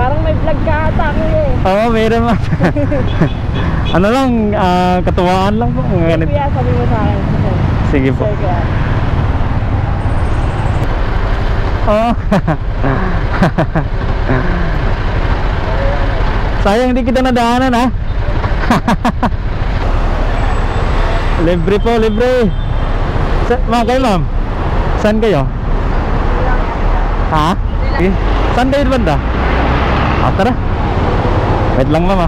Parang may vlog ka ata ako eh. Oo, meron ma'am. Ano lang, katuwaan lang po. Ganito. Kuya, sabi mo sa akin. Sige po. Sige kuya. Oo. Sayang hindi kita nadaanan ha. Libre po, libre. Kayo ma'am? Saan kayo? Ha? Okay. Saan kayo banda? Tara. Wait lang ma'am.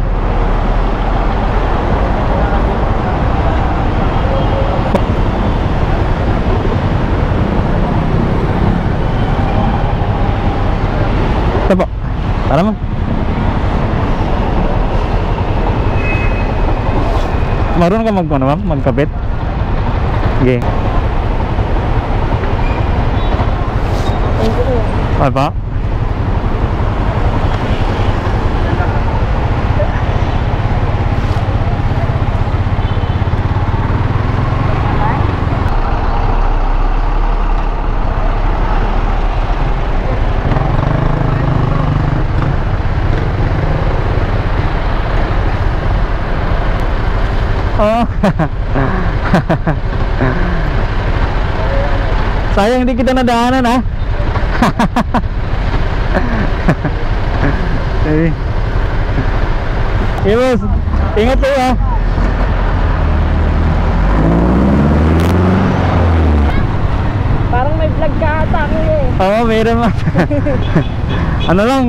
Ito po. Tara ma'am. Marunong ka ma'am? Magkabit? Okay. Ay pa? Oh. Sayang hindi kita nadaanan ha. Eh. Boss, ingat po ha. Parang may vlog ka ata ako eh. Oo, meron ma'am. Ano lang,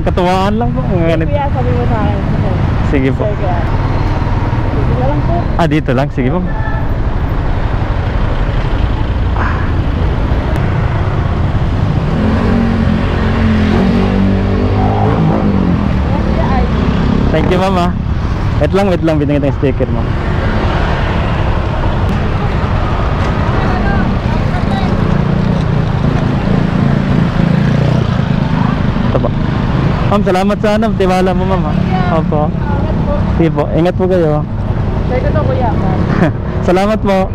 katuwaan lang po. Ganito. Kuya, sabi mo sa akin. Sige po. Sige kuya. Dito na lang po. Dito lang, sige po. Thank you ma'am ha. Wait lang, binigyan yung sticker ma'am. Ito po. Ma'am, salamat sa tiwala mo ma'am ha. Opo. Ingat po. Sige po, ingat po kayo. Sige to kuya. Salamat po.